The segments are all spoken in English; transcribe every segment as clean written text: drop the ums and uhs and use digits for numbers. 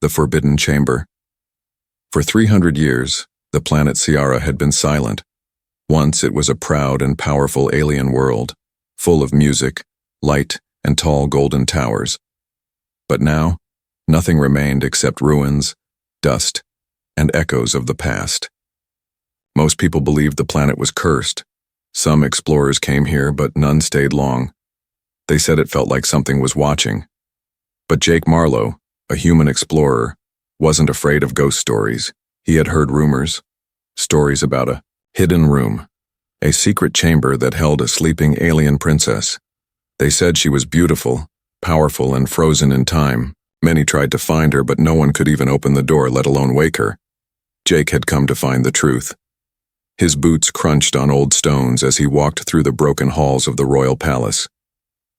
The Forbidden Chamber. For 300 years, the planet Ciara had been silent. Once it was a proud and powerful alien world, full of music, light, and tall golden towers. But now, nothing remained except ruins, dust, and echoes of the past. Most people believed the planet was cursed. Some explorers came here, but none stayed long. They said it felt like something was watching. But Jake Marlowe, a human explorer, wasn't afraid of ghost stories. He had heard rumors, stories about a hidden room, a secret chamber that held a sleeping alien princess. They said she was beautiful, powerful, and frozen in time. Many tried to find her, but no one could even open the door, let alone wake her. Jake had come to find the truth. His boots crunched on old stones as he walked through the broken halls of the royal palace.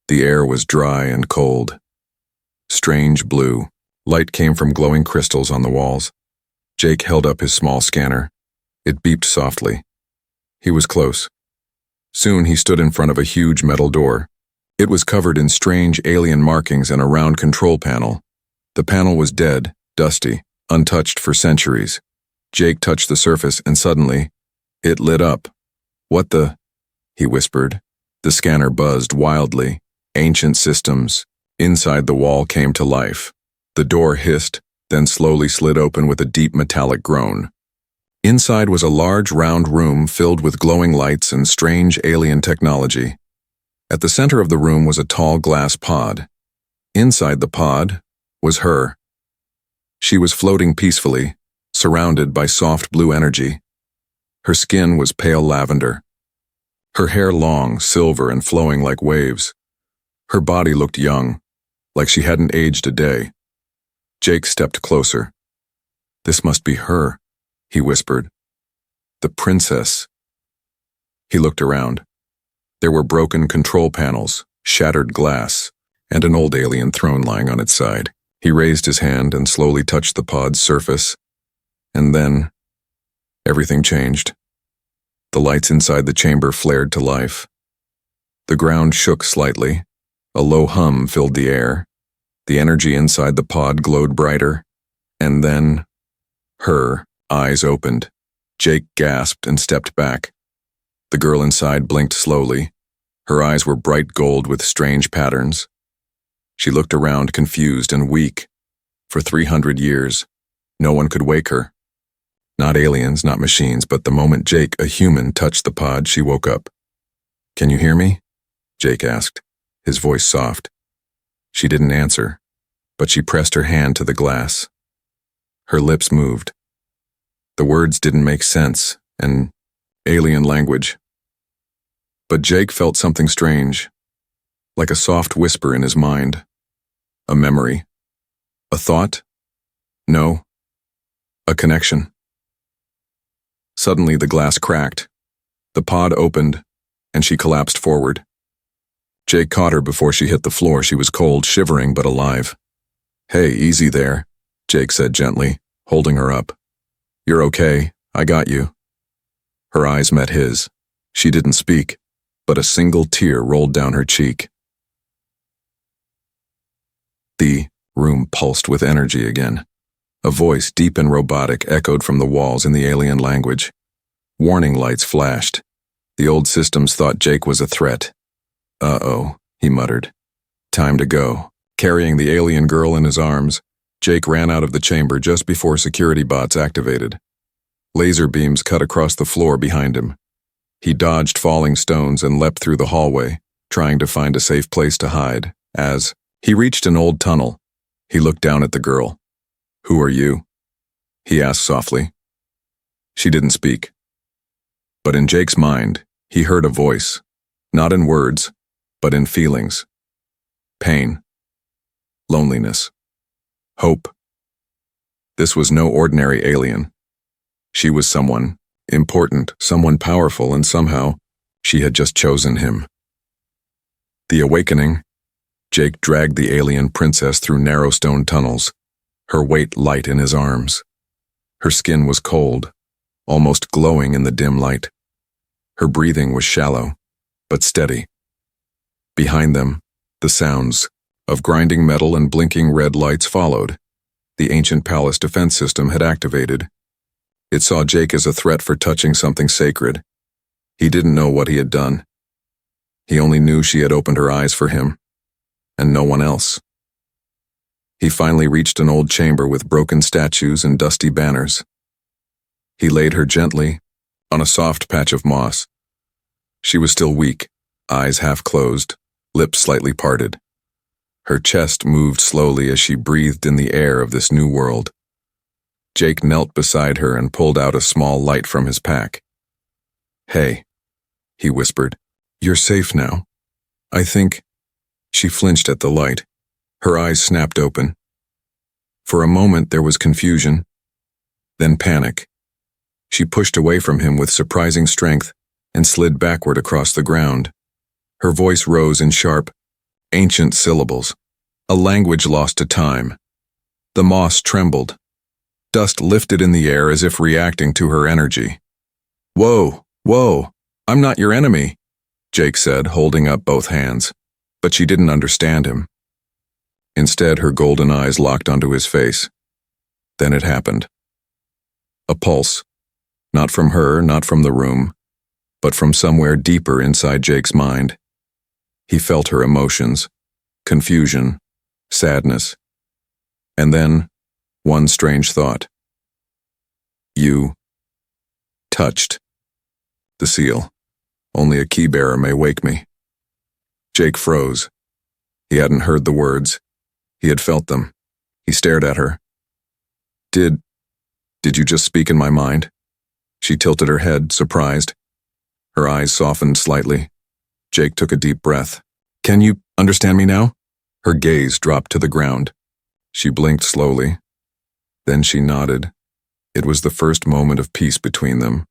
The air was dry and cold. Strange blue. Light came from glowing crystals on the walls. Jake held up his small scanner. It beeped softly. He was close. Soon he stood in front of a huge metal door. It was covered in strange alien markings and a round control panel. The panel was dead, dusty, untouched for centuries. Jake touched the surface and suddenly, it lit up. "What the?" he whispered. The scanner buzzed wildly. Ancient systems. Inside the wall came to life. The door hissed, then slowly slid open with a deep metallic groan. Inside was a large round room filled with glowing lights and strange alien technology. At the center of the room was a tall glass pod. Inside the pod was her. She was floating peacefully, surrounded by soft blue energy. Her skin was pale lavender. Her hair long, silver, and flowing like waves. Her body looked young, like she hadn't aged a day. Jake stepped closer. "This must be her," he whispered. "The princess." He looked around. There were broken control panels, shattered glass, and an old alien throne lying on its side. He raised his hand and slowly touched the pod's surface. And then, everything changed. The lights inside the chamber flared to life. The ground shook slightly. A low hum filled the air. The energy inside the pod glowed brighter. And then, her eyes opened. Jake gasped and stepped back. The girl inside blinked slowly. Her eyes were bright gold with strange patterns. She looked around confused and weak. For 300 years, no one could wake her. Not aliens, not machines, but the moment Jake, a human, touched the pod, she woke up. "Can you hear me?" Jake asked, his voice soft. She didn't answer, but she pressed her hand to the glass. Her lips moved. The words didn't make sense, an alien language. But Jake felt something strange, like a soft whisper in his mind. A memory. A thought? No. A connection. Suddenly the glass cracked. The pod opened, and she collapsed forward. Jake caught her before she hit the floor. She was cold, shivering, but alive. "Hey, easy there," Jake said gently, holding her up. "You're okay. I got you." Her eyes met his. She didn't speak, but a single tear rolled down her cheek. The room pulsed with energy again. A voice, deep and robotic, echoed from the walls in the alien language. Warning lights flashed. The old systems thought Jake was a threat. "Uh-oh," he muttered. "Time to go." Carrying the alien girl in his arms, Jake ran out of the chamber just before security bots activated. Laser beams cut across the floor behind him. He dodged falling stones and leapt through the hallway, trying to find a safe place to hide. As he reached an old tunnel, he looked down at the girl. "Who are you?" he asked softly. She didn't speak. But in Jake's mind, he heard a voice, not in words, but in feelings. Pain. Loneliness. Hope. This was no ordinary alien. She was someone important, someone powerful, and somehow she had just chosen him. The awakening. Jake dragged the alien princess through narrow stone tunnels, her weight light in his arms. Her skin was cold, almost glowing in the dim light. Her breathing was shallow, but steady. Behind them, the sounds of grinding metal and blinking red lights followed. The ancient palace defense system had activated. It saw Jake as a threat for touching something sacred. He didn't know what he had done. He only knew she had opened her eyes for him, and no one else. He finally reached an old chamber with broken statues and dusty banners. He laid her gently on a soft patch of moss. She was still weak, eyes half closed, lips slightly parted. Her chest moved slowly as she breathed in the air of this new world. Jake knelt beside her and pulled out a small light from his pack. "Hey," he whispered, "you're safe now. I think—" She flinched at the light. Her eyes snapped open. For a moment there was confusion, then panic. She pushed away from him with surprising strength and slid backward across the ground. Her voice rose in sharp, ancient syllables, a language lost to time. The moss trembled. Dust lifted in the air as if reacting to her energy. "Whoa, whoa, I'm not your enemy," Jake said, holding up both hands. But she didn't understand him. Instead, her golden eyes locked onto his face. Then it happened. A pulse. Not from her, not from the room, but from somewhere deeper inside Jake's mind. He felt her emotions, confusion, sadness, and then one strange thought. You touched the seal. Only a key-bearer may wake me. Jake froze. He hadn't heard the words. He had felt them. He stared at her. Did you just speak in my mind?" She tilted her head, surprised. Her eyes softened slightly. Jake took a deep breath. "Can you understand me now?" Her gaze dropped to the ground. She blinked slowly. Then she nodded. It was the first moment of peace between them.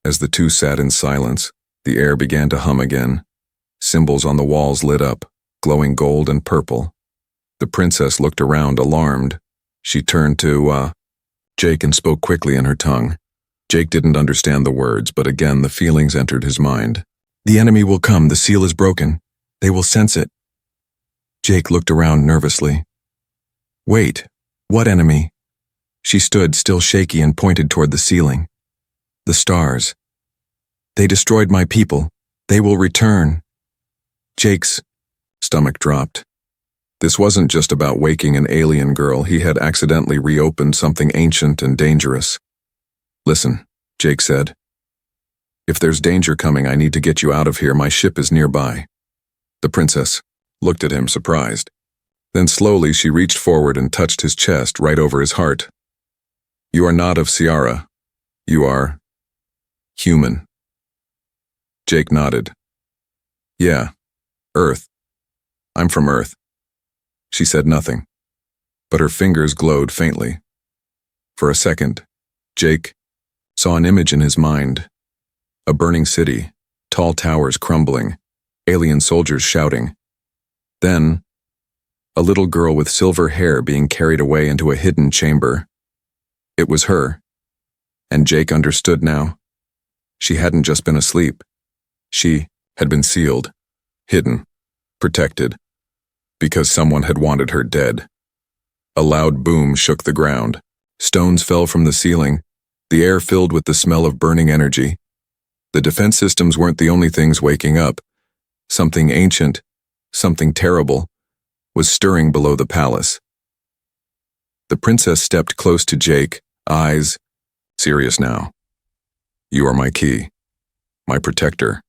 As the two sat in silence, the air began to hum again. Symbols on the walls lit up, glowing gold and purple. The princess looked around, alarmed. She turned to, Jake and spoke quickly in her tongue. Jake didn't understand the words, but again the feelings entered his mind. "The enemy will come, the seal is broken. They will sense it." Jake looked around nervously. "Wait, what enemy?" She stood, still shaky, and pointed toward the ceiling. "The stars. They destroyed my people. They will return." Jake's stomach dropped. This wasn't just about waking an alien girl. He had accidentally reopened something ancient and dangerous. "Listen," Jake said. "If there's danger coming, I need to get you out of here. My ship is nearby." The princess looked at him, surprised. Then slowly she reached forward and touched his chest right over his heart. "You are not of Ciara. You are human." Jake nodded. "Yeah, Earth. I'm from Earth." She said nothing, but her fingers glowed faintly. For a second, Jake saw an image in his mind. A burning city, tall towers crumbling, alien soldiers shouting. Then, a little girl with silver hair being carried away into a hidden chamber. It was her, and Jake understood now. She hadn't just been asleep. She had been sealed, hidden, protected, because someone had wanted her dead. A loud boom shook the ground. Stones fell from the ceiling, the air filled with the smell of burning energy. The defense systems weren't the only things waking up. Something ancient, something terrible, was stirring below the palace. The princess stepped close to Jake, eyes serious now. "You are my key, my protector,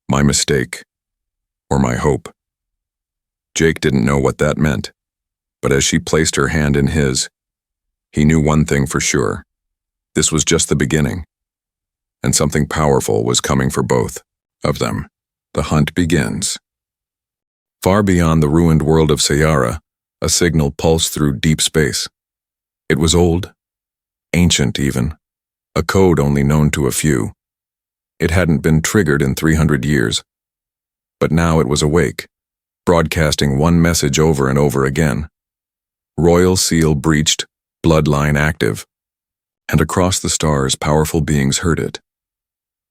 my mistake, or my hope." Jake didn't know what that meant, but as she placed her hand in his, he knew one thing for sure. This was just the beginning, and something powerful was coming for both of them. The hunt begins. Far beyond the ruined world of Ciara, a signal pulsed through deep space. It was old, ancient even, a code only known to a few. It hadn't been triggered in 300 years, but now it was awake, broadcasting one message over and over again. Royal seal breached, bloodline active. And across the stars, powerful beings heard it.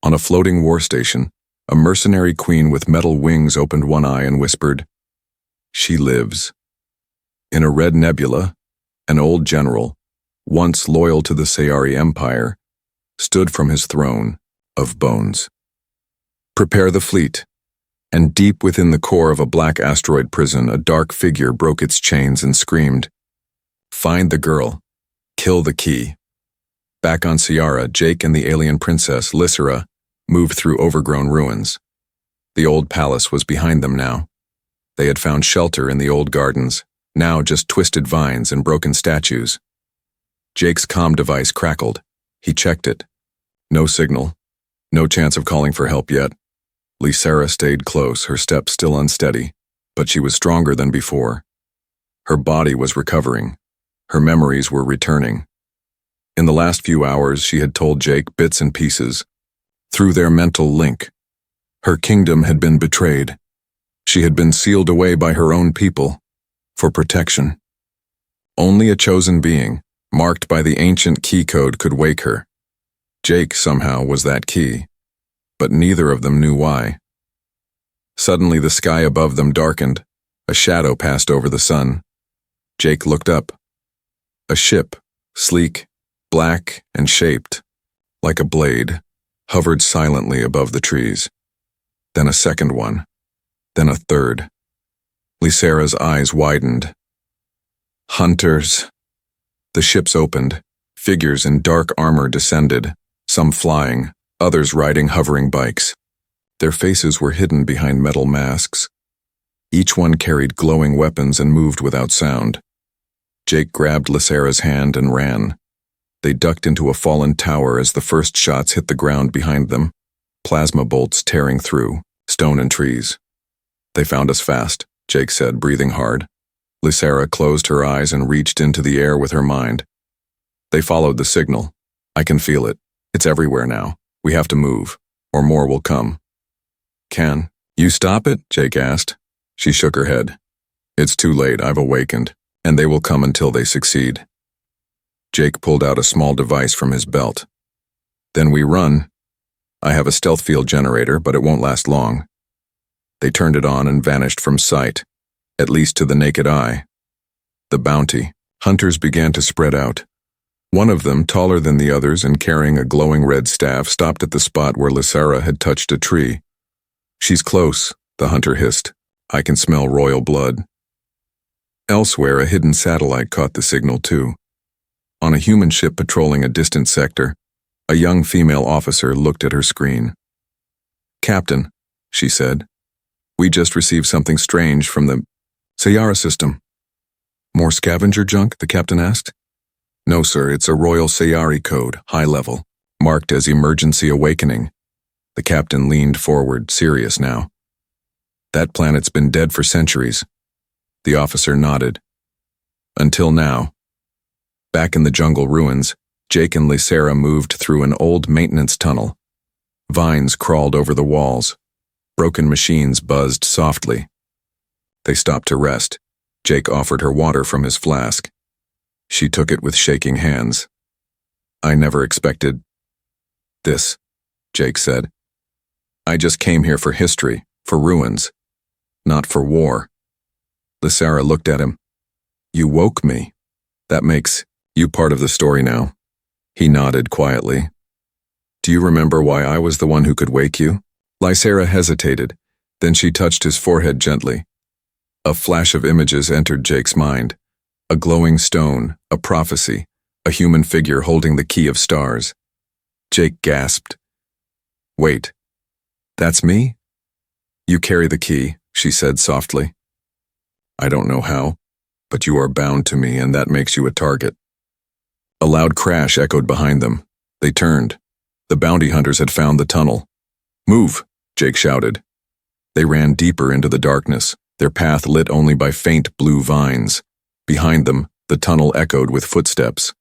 On a floating war station, a mercenary queen with metal wings opened one eye and whispered, "She lives." In a red nebula, an old general, once loyal to the Sayari Empire, stood from his throne of bones. "Prepare the fleet." And deep within the core of a black asteroid prison, a dark figure broke its chains and screamed, "Find the girl. Kill the key." Back on Ciara, Jake and the alien princess, Lysera, moved through overgrown ruins. The old palace was behind them now. They had found shelter in the old gardens, now just twisted vines and broken statues. Jake's comm device crackled. He checked it. No signal. No chance of calling for help yet. Lysera stayed close, her steps still unsteady, but she was stronger than before. Her body was recovering. Her memories were returning. In the last few hours, she had told Jake bits and pieces. Through their mental link, her kingdom had been betrayed. She had been sealed away by her own people, for protection. Only a chosen being, marked by the ancient key code, could wake her. Jake, somehow, was that key, but neither of them knew why. Suddenly, the sky above them darkened. A shadow passed over the sun. Jake looked up. A ship, sleek, black, and shaped, like a blade, hovered silently above the trees. Then a second one. Then a third. Lysera's eyes widened. Hunters. The ships opened. Figures in dark armor descended, some flying, others riding hovering bikes. Their faces were hidden behind metal masks. Each one carried glowing weapons and moved without sound. Jake grabbed Lysera's hand and ran. They ducked into a fallen tower as the first shots hit the ground behind them, plasma bolts tearing through stone and trees. "They found us fast," Jake said, breathing hard. Lysera closed her eyes and reached into the air with her mind. "They followed the signal. I can feel it. It's everywhere now. We have to move, or more will come." "Can you stop it?" Jake asked. She shook her head. "It's too late. I've awakened, and they will come until they succeed." Jake pulled out a small device from his belt. "Then we run. I have a stealth field generator, but it won't last long." They turned it on and vanished from sight, at least to the naked eye. The bounty hunters began to spread out. One of them, taller than the others and carrying a glowing red staff, stopped at the spot where Lysera had touched a tree. "She's close," the hunter hissed. "I can smell royal blood." Elsewhere, a hidden satellite caught the signal too. On a human ship patrolling a distant sector, a young female officer looked at her screen. "Captain," she said, "we just received something strange from the Sayara system." "More scavenger junk?" the captain asked. "No, sir, it's a Royal Sayari code, high level, marked as emergency awakening." The captain leaned forward, serious now. "That planet's been dead for centuries." The officer nodded. "Until now." Back in the jungle ruins, Jake and Lysera moved through an old maintenance tunnel. Vines crawled over the walls. Broken machines buzzed softly. They stopped to rest. Jake offered her water from his flask. She took it with shaking hands. "I never expected this," Jake said. "I just came here for history, for ruins, not for war." Lysera looked at him. "You woke me. That makes you part of the story now." He nodded quietly. "Do you remember why I was the one who could wake you?" Lysera hesitated, then she touched his forehead gently. A flash of images entered Jake's mind. A glowing stone, a prophecy, a human figure holding the key of stars. Jake gasped. "Wait, that's me?" "You carry the key," she said softly. "I don't know how, but you are bound to me, and that makes you a target." A loud crash echoed behind them. They turned. The bounty hunters had found the tunnel. "Move!" Jake shouted. They ran deeper into the darkness, their path lit only by faint blue vines. Behind them, the tunnel echoed with footsteps.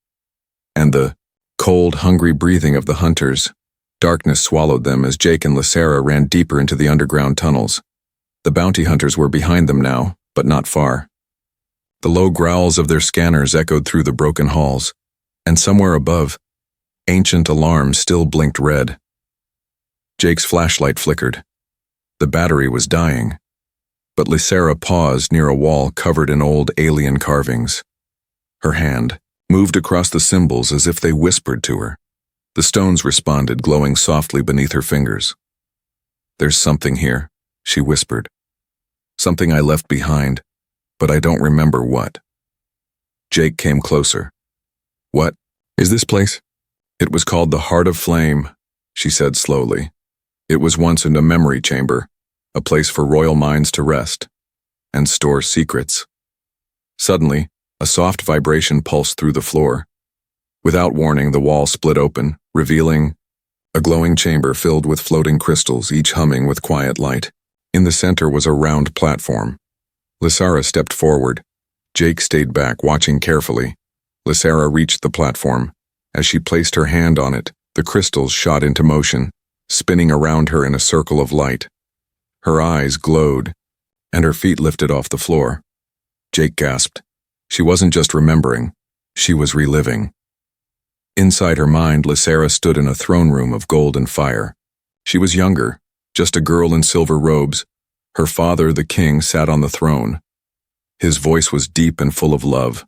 And the cold, hungry breathing of the hunters. Darkness swallowed them as Jake and Lysera ran deeper into the underground tunnels. The bounty hunters were behind them now, but not far. The low growls of their scanners echoed through the broken halls, and somewhere above, ancient alarms still blinked red. Jake's flashlight flickered. The battery was dying, but Lysera paused near a wall covered in old alien carvings. Her hand moved across the symbols as if they whispered to her. The stones responded, glowing softly beneath her fingers. "There's something here," she whispered. "Something I left behind, but I don't remember what." Jake came closer. "What is this place?" "It was called the Heart of Flame," she said slowly. "It was once in a memory chamber, a place for royal minds to rest and store secrets." Suddenly, a soft vibration pulsed through the floor. Without warning, the wall split open, revealing a glowing chamber filled with floating crystals, each humming with quiet light. In the center was a round platform. Lysara stepped forward. Jake stayed back, watching carefully. Lysara reached the platform. As she placed her hand on it, the crystals shot into motion, spinning around her in a circle of light. Her eyes glowed, and her feet lifted off the floor. Jake gasped. She wasn't just remembering, she was reliving. Inside her mind, Lysara stood in a throne room of gold and fire. She was younger, just a girl in silver robes. Her father, the king, sat on the throne. His voice was deep and full of love.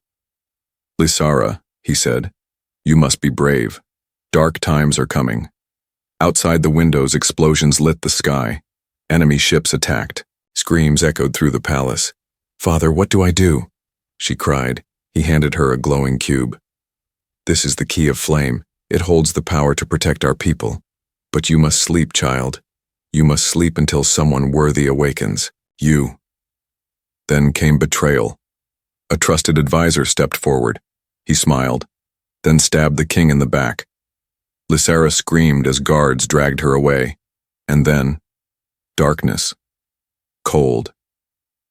"Lysara," he said, "you must be brave. Dark times are coming." Outside the windows, explosions lit the sky. Enemy ships attacked. Screams echoed through the palace. "Father, what do I do?" she cried. He handed her a glowing cube. "This is the key of flame. It holds the power to protect our people. But you must sleep, child. You must sleep until someone worthy awakens. You." Then came betrayal. A trusted advisor stepped forward. He smiled, then stabbed the king in the back. Lysara screamed as guards dragged her away. And then, darkness. Cold.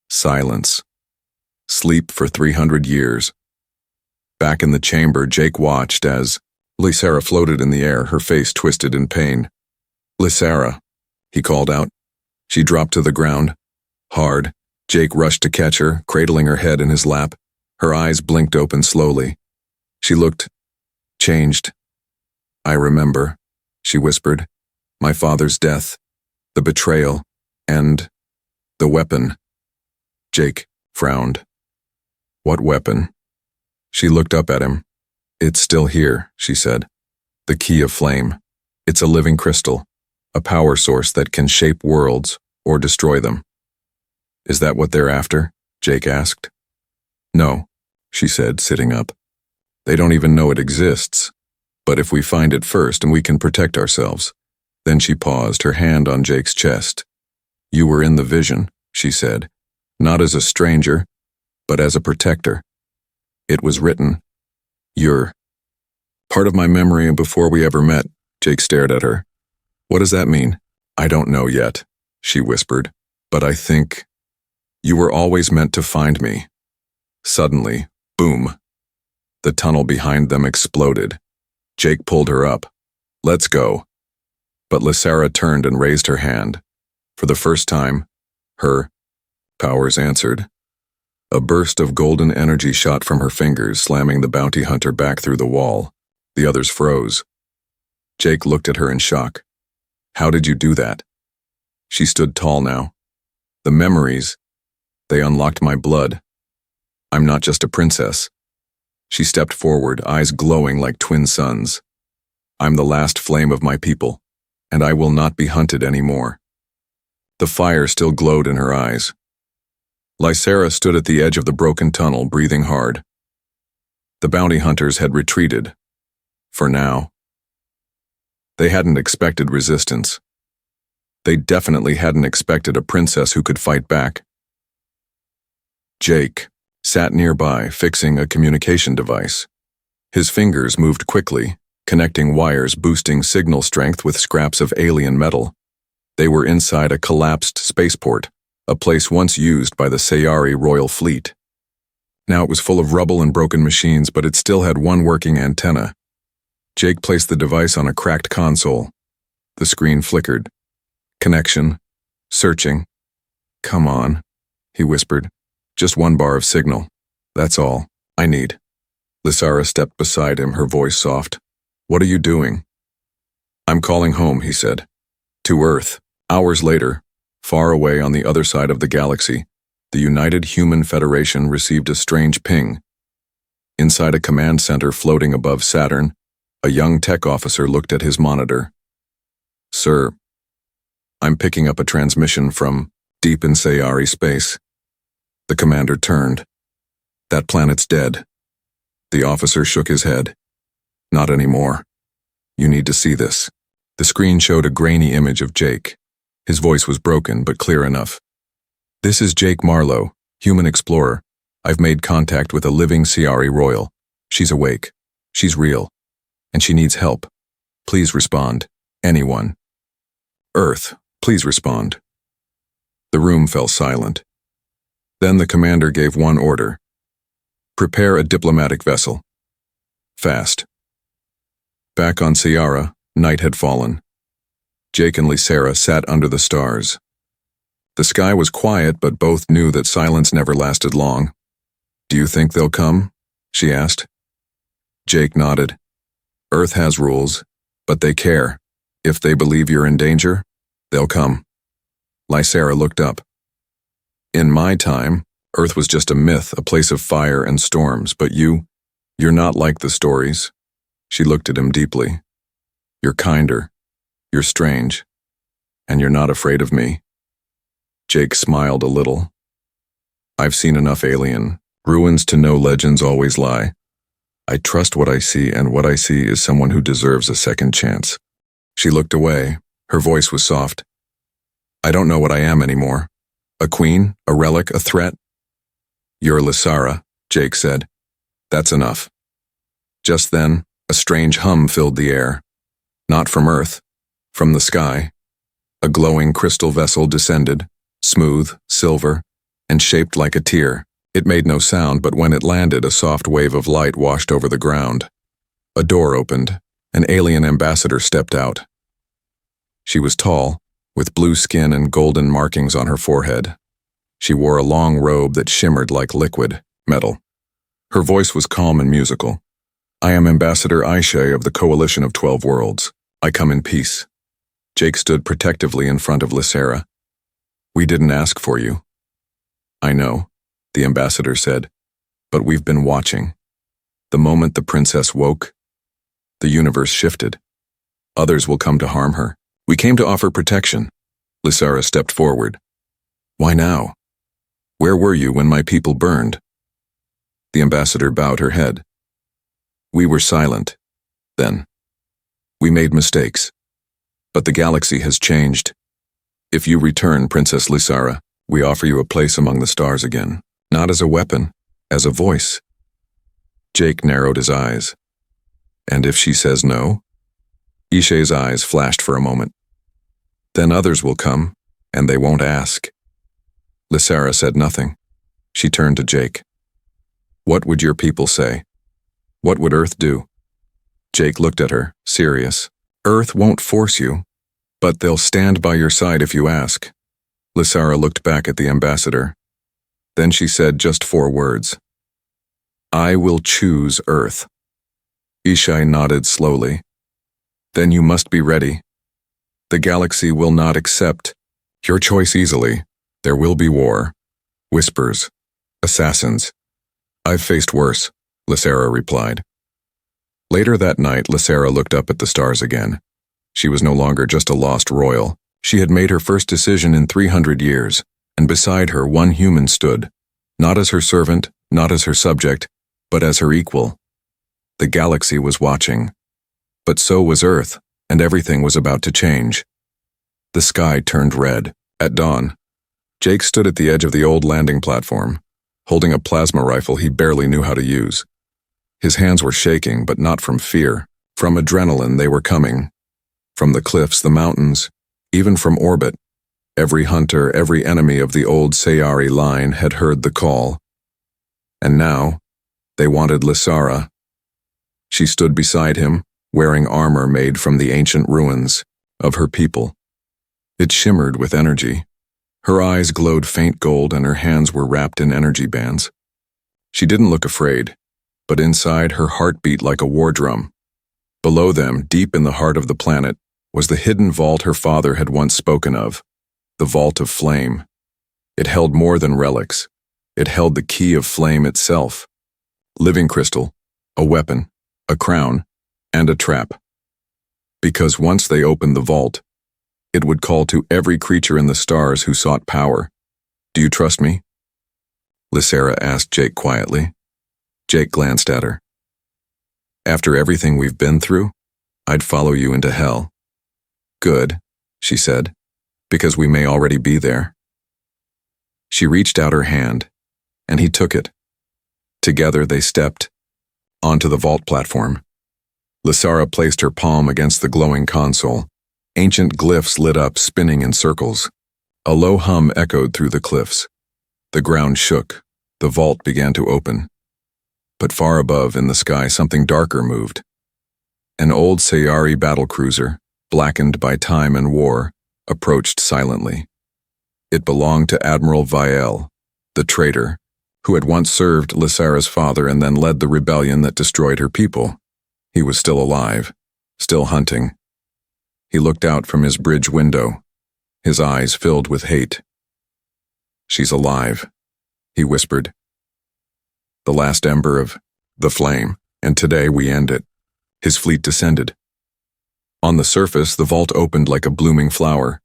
Silence. Sleep for 300 years. Back in the chamber, Jake watched as Lysara floated in the air, her face twisted in pain. "Lysara," he called out. She dropped to the ground. Hard, Jake rushed to catch her, cradling her head in his lap. Her eyes blinked open slowly. She looked changed. "I remember," she whispered. "My father's death, the betrayal, and the weapon." Jake frowned. "What weapon?" She looked up at him. "It's still here," she said. "The key of flame. It's a living crystal, a power source that can shape worlds or destroy them." "Is that what they're after?" Jake asked. "No," she said, sitting up. "They don't even know it exists. But if we find it first and we can protect ourselves." Then she paused, her hand on Jake's chest. "You were in the vision," she said, "not as a stranger, but as a protector. It was written. You're part of my memory before we ever met." Jake stared at her. "What does that mean?" "I don't know yet," she whispered, "but I think you were always meant to find me." Suddenly, boom. The tunnel behind them exploded. Jake pulled her up. "Let's go." But Lysara turned and raised her hand. For the first time, her powers answered. A burst of golden energy shot from her fingers, slamming the bounty hunter back through the wall. The others froze. Jake looked at her in shock. "How did you do that?" She stood tall now. "The memories, they unlocked my blood. I'm not just a princess." She stepped forward, eyes glowing like twin suns. "I'm the last flame of my people, and I will not be hunted anymore." The fire still glowed in her eyes. Lysara stood at the edge of the broken tunnel, breathing hard. The bounty hunters had retreated. For now. They hadn't expected resistance. They definitely hadn't expected a princess who could fight back. Jake sat nearby, fixing a communication device. His fingers moved quickly, connecting wires, boosting signal strength with scraps of alien metal. They were inside a collapsed spaceport, a place once used by the Sayari royal fleet. Now it was full of rubble and broken machines, but it still had one working antenna. Jake placed the device on a cracked console. The screen flickered. Connection. Searching. "Come on," he whispered. "Just one bar of signal. That's all I need." Lysara stepped beside him, her voice soft. "What are you doing?" "I'm calling home," he said. "To Earth." Hours later, far away on the other side of the galaxy, the United Human Federation received a strange ping. Inside a command center floating above Saturn, a young tech officer looked at his monitor. "Sir, I'm picking up a transmission from deep in Sayari space." The commander turned. "That planet's dead." The officer shook his head. "Not anymore. You need to see this." The screen showed a grainy image of Jake. His voice was broken but clear enough. "This is Jake Marlowe, human explorer. I've made contact with a living Sayari royal. She's awake. She's real. And she needs help. Please respond. Anyone. Earth, please respond." The room fell silent. Then the commander gave one order. "Prepare a diplomatic vessel. Fast." Back on Sayara, night had fallen. Jake and Lysera sat under the stars. The sky was quiet, but both knew that silence never lasted long. "Do you think they'll come?" she asked. Jake nodded. "Earth has rules, but they care. If they believe you're in danger, they'll come." Lysera looked up. "In my time, Earth was just a myth, a place of fire and storms, but you're not like the stories." She looked at him deeply. "You're kinder. You're strange. And you're not afraid of me." Jake smiled a little. "I've seen enough alien ruins to know legends always lie. I trust what I see, and what I see is someone who deserves a second chance." She looked away. Her voice was soft. "I don't know what I am anymore. A queen? A relic? A threat?" "You're Lysera," Jake said. "That's enough." Just then, a strange hum filled the air. Not from Earth, from the sky. A glowing crystal vessel descended, smooth, silver, and shaped like a tear. It made no sound, but when it landed, a soft wave of light washed over the ground. A door opened. An alien ambassador stepped out. She was tall, with blue skin and golden markings on her forehead. She wore a long robe that shimmered like liquid metal. Her voice was calm and musical. "I am Ambassador Aishe of the Coalition of 12 Worlds. I come in peace." Jake stood protectively in front of Lysera. "We didn't ask for you." "I know," the ambassador said, "but we've been watching." The moment the princess woke, the universe shifted. Others will come to harm her. "We came to offer protection." Lysera stepped forward. "Why now? Where were you when my people burned?" The ambassador bowed her head. "We were silent. Then. We made mistakes. But the galaxy has changed. If you return, Princess Lysera, we offer you a place among the stars again. Not as a weapon, as a voice." Jake narrowed his eyes. "And if she says no?" Ishe's eyes flashed for a moment. "Then others will come, and they won't ask." Lysera said nothing. She turned to Jake. "What would your people say? What would Earth do?" Jake looked at her, serious. "Earth won't force you, but they'll stand by your side if you ask." Lysera looked back at the ambassador. Then she said just 4 words. "I will choose Earth." Ishe nodded slowly. "Then you must be ready. The galaxy will not accept your choice easily. There will be war, whispers, assassins." "I've faced worse," Lysera replied. Later that night, Lysera looked up at the stars again. She was no longer just a lost royal. She had made her first decision in 300 years, and beside her one human stood, not as her servant, not as her subject, but as her equal. The galaxy was watching. But so was Earth, and everything was about to change. The sky turned red. At dawn, Jake stood at the edge of the old landing platform, holding a plasma rifle he barely knew how to use. His hands were shaking, but not from fear. From adrenaline they were coming. From the cliffs, the mountains, even from orbit. Every hunter, every enemy of the old Sayari line had heard the call. And now, they wanted Lysera. She stood beside him, wearing armor made from the ancient ruins of her people. It shimmered with energy. Her eyes glowed faint gold and her hands were wrapped in energy bands. She didn't look afraid, but inside her heart beat like a war drum. Below them, deep in the heart of the planet, was the hidden vault her father had once spoken of, the Vault of Flame. It held more than relics. It held the key of flame itself. living crystal, a weapon, a crown, and a trap. Because once they opened the vault, it would call to every creature in the stars who sought power. Do you trust me? Lysera asked Jake quietly. Jake glanced at her. After everything we've been through, I'd follow you into hell. Good, she said, because we may already be there. She reached out her hand, and he took it. Together they stepped onto the vault platform. Lysera placed her palm against the glowing console. Ancient glyphs lit up, spinning in circles. A low hum echoed through the cliffs. The ground shook. The vault began to open. But far above in the sky, something darker moved. An old Sayari battlecruiser, blackened by time and war, approached silently. It belonged to Admiral Viel, the traitor, who had once served Lysera's father and then led the rebellion that destroyed her people. He was still alive, still hunting. He looked out from his bridge window, his eyes filled with hate. She's alive, he whispered. The last ember of the flame, and today we end it. His fleet descended. On the surface, the vault opened like a blooming flower.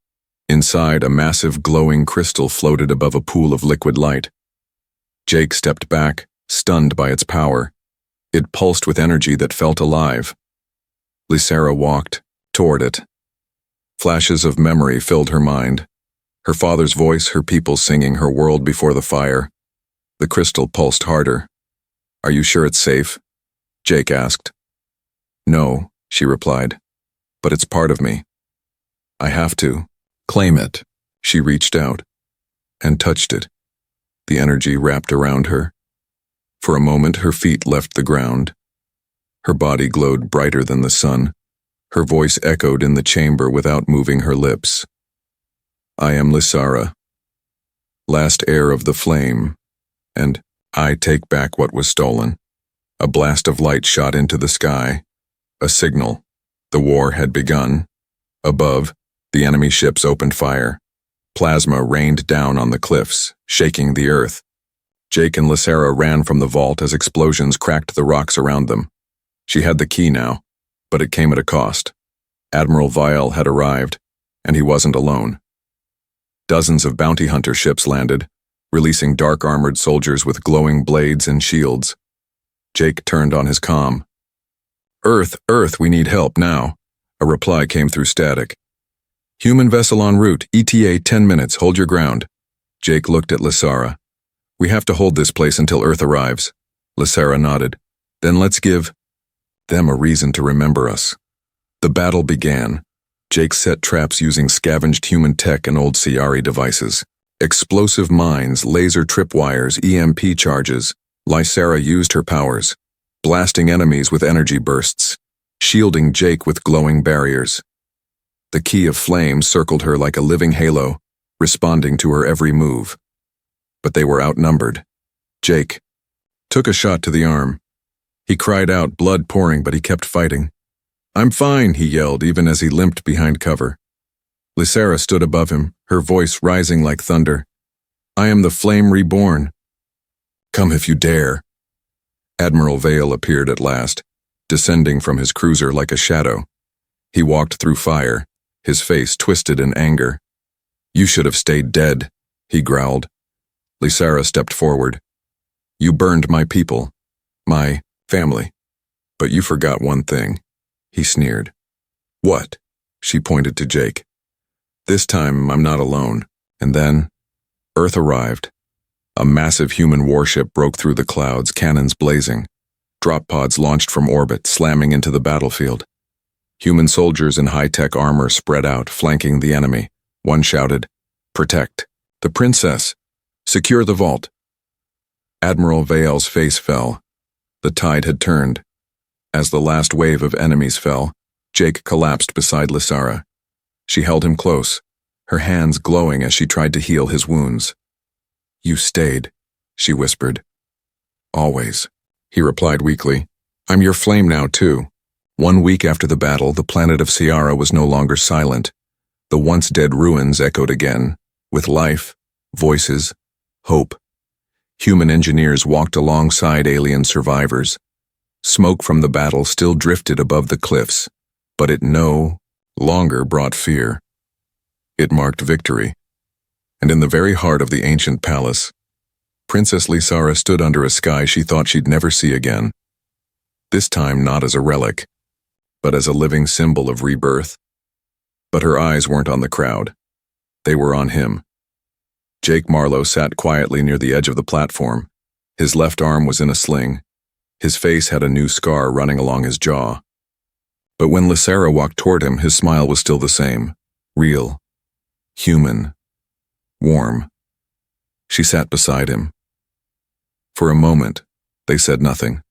Inside, a massive glowing crystal floated above a pool of liquid light. Jake stepped back, stunned by its power. It pulsed with energy that felt alive. Lysera walked toward it. Flashes of memory filled her mind. Her father's voice, her people singing, her world before the fire. The crystal pulsed harder. Are you sure it's safe? Jake asked. No, she replied, but it's part of me. I have to claim it. She reached out and touched it. The energy wrapped around her. For a moment, her feet left the ground. Her body glowed brighter than the sun. Her voice echoed in the chamber without moving her lips. I am Lysera, last heir of the flame, and I take back what was stolen. A blast of light shot into the sky. A signal. The war had begun. Above, the enemy ships opened fire. Plasma rained down on the cliffs, shaking the earth. Jake and Lysera ran from the vault as explosions cracked the rocks around them. She had the key now, but it came at a cost. Admiral Viel had arrived, and he wasn't alone. Dozens of bounty hunter ships landed, releasing dark armored soldiers with glowing blades and shields. Jake turned on his comm. Earth, we need help now. A reply came through static. Human vessel en route, ETA 10 minutes, hold your ground. Jake looked at Lysera. We have to hold this place until Earth arrives. Lysera nodded. Then let's give them a reason to remember us. The battle began. Jake set traps using scavenged human tech and old Sayari devices. Explosive mines, laser tripwires, EMP charges. Lysera used her powers, blasting enemies with energy bursts, shielding Jake with glowing barriers. The key of flame circled her like a living halo, responding to her every move. But they were outnumbered. Jake took a shot to the arm. He cried out, blood pouring, but he kept fighting. I'm fine, he yelled, even as he limped behind cover. Lysera stood above him, her voice rising like thunder. I am the flame reborn. Come if you dare. Admiral Viel appeared at last, descending from his cruiser like a shadow. He walked through fire, his face twisted in anger. You should have stayed dead, he growled. Lysera stepped forward. You burned my people, my family. But you forgot one thing, he sneered. What? She pointed to Jake. This time I'm not alone. And then, Earth arrived. A massive human warship broke through the clouds, cannons blazing. Drop pods launched from orbit, slamming into the battlefield. Human soldiers in high-tech armor spread out, flanking the enemy. One shouted, Protect the princess! Secure the vault! Admiral Viel's face fell. The tide had turned. As the last wave of enemies fell, Jake collapsed beside Lysera. She held him close, her hands glowing as she tried to heal his wounds. You stayed, she whispered. Always, he replied weakly. I'm your flame now, too. 1 week after the battle, the planet of Ciara was no longer silent. The once dead ruins echoed again, with life, voices, hope. Human engineers walked alongside alien survivors. Smoke from the battle still drifted above the cliffs, but it no longer brought fear. It marked victory. And in the very heart of the ancient palace, Princess Lysara stood under a sky she thought she'd never see again. This time not as a relic, but as a living symbol of rebirth. But her eyes weren't on the crowd. They were on him. Jake Marlowe sat quietly near the edge of the platform. His left arm was in a sling. His face had a new scar running along his jaw. But when Lysara walked toward him, his smile was still the same. Real. Human. Warm. She sat beside him. For a moment, they said nothing.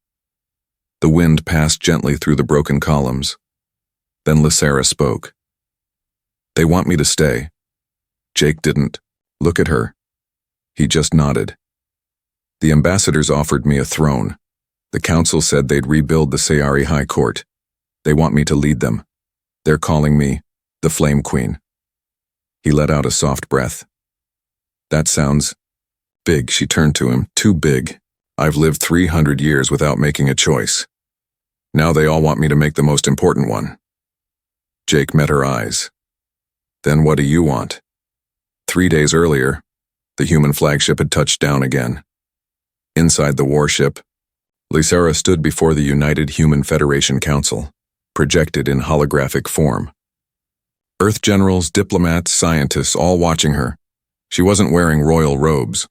The wind passed gently through the broken columns. Then Lysara spoke. "They want me to stay." Jake didn't look at her. He just nodded. "The ambassadors offered me a throne. The council said they'd rebuild the Sayari High Court. They want me to lead them. They're calling me the Flame Queen." He let out a soft breath. "That sounds big," she turned to him. "Too big. I've lived 300 years without making a choice. Now they all want me to make the most important one." Jake met her eyes. "Then what do you want?" 3 days earlier, the human flagship had touched down again. Inside the warship, Lysara stood before the United Human Federation Council, projected in holographic form. Earth generals, diplomats, scientists, all watching her. She wasn't wearing royal robes.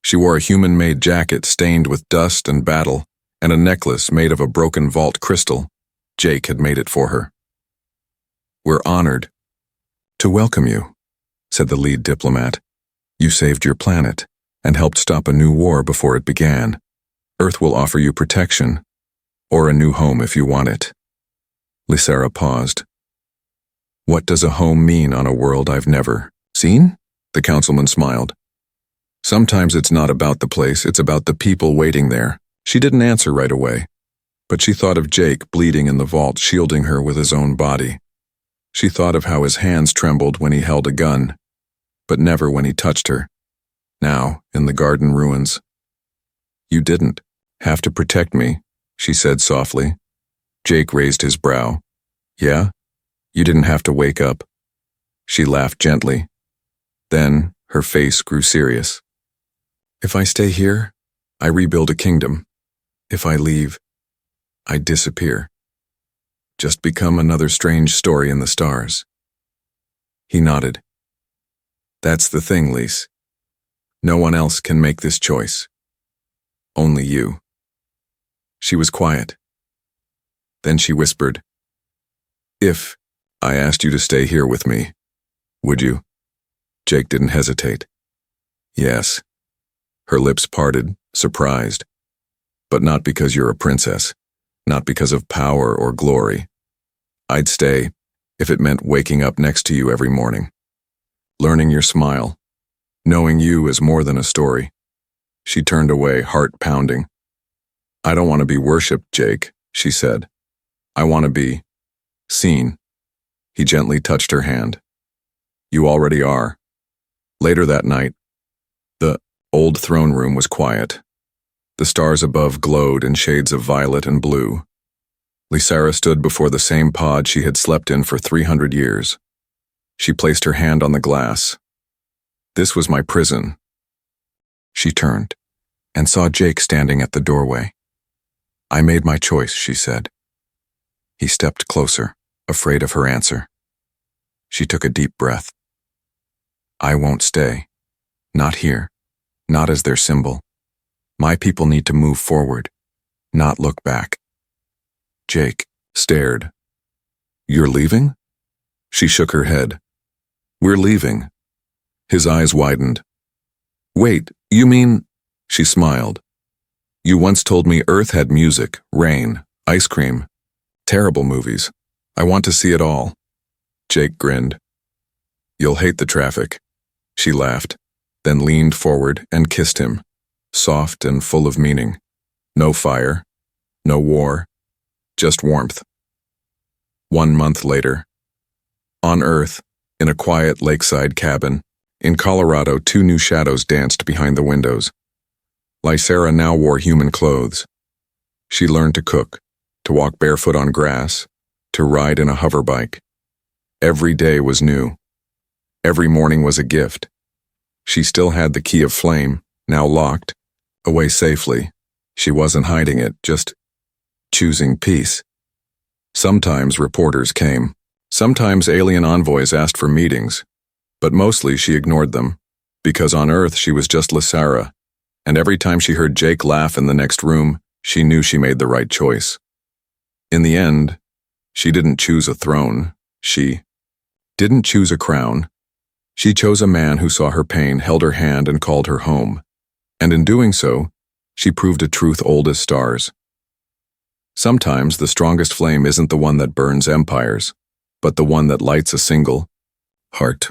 She wore a human-made jacket stained with dust and battle, and a necklace made of a broken vault crystal. Jake had made it for her. "We're honored to welcome you," said the lead diplomat. "You saved your planet and helped stop a new war before it began. Earth will offer you protection, or a new home if you want it." Lysara paused. "What does a home mean on a world I've never seen?" The councilman smiled. "Sometimes it's not about the place, it's about the people waiting there." She didn't answer right away, but she thought of Jake bleeding in the vault, shielding her with his own body. She thought of how his hands trembled when he held a gun, but never when he touched her. Now, in the garden ruins. "You didn't have to protect me," she said softly. Jake raised his brow. "Yeah? You didn't have to wake up." She laughed gently. Then her face grew serious. "If I stay here, I rebuild a kingdom. If I leave, I disappear. Just become another strange story in the stars." He nodded. "That's the thing, Lys. No one else can make this choice. Only you." She was quiet. Then she whispered, "If I asked you to stay here with me, would you?" Jake didn't hesitate. "Yes." Her lips parted, surprised. "But not because you're a princess, not because of power or glory. I'd stay if it meant waking up next to you every morning, learning your smile, knowing you is more than a story." She turned away, heart pounding. "I don't want to be worshipped, Jake," she said. "I want to be seen." He gently touched her hand. "You already are." Later that night, the old throne room was quiet. The stars above glowed in shades of violet and blue. Lysara stood before the same pod she had slept in for 300 years. She placed her hand on the glass. "This was my prison." She turned and saw Jake standing at the doorway. "I made my choice," she said. He stepped closer, afraid of her answer. She took a deep breath. "I won't stay. Not here. Not as their symbol. My people need to move forward, not look back." Jake stared. "You're leaving?" She shook her head. "We're leaving." His eyes widened. "Wait, you mean—" She smiled. "You once told me Earth had music, rain, ice cream, terrible movies. I want to see it all." Jake grinned. "You'll hate the traffic." She laughed, then leaned forward and kissed him, soft and full of meaning. No fire, no war, just warmth. 1 month later, on Earth, in a quiet lakeside cabin, in Colorado, 2 new shadows danced behind the windows. Lysera now wore human clothes. She learned to cook, to walk barefoot on grass, to ride in a hoverbike. Every day was new. Every morning was a gift. She still had the key of flame, now locked, away safely. She wasn't hiding it, just choosing peace. Sometimes reporters came. Sometimes alien envoys asked for meetings. But mostly she ignored them, because on Earth she was just Lysera, and every time she heard Jake laugh in the next room, she knew she made the right choice. In the end, she didn't choose a throne. She didn't choose a crown. She chose a man who saw her pain, held her hand, and called her home. And in doing so, she proved a truth old as stars. Sometimes the strongest flame isn't the one that burns empires, but the one that lights a single heart.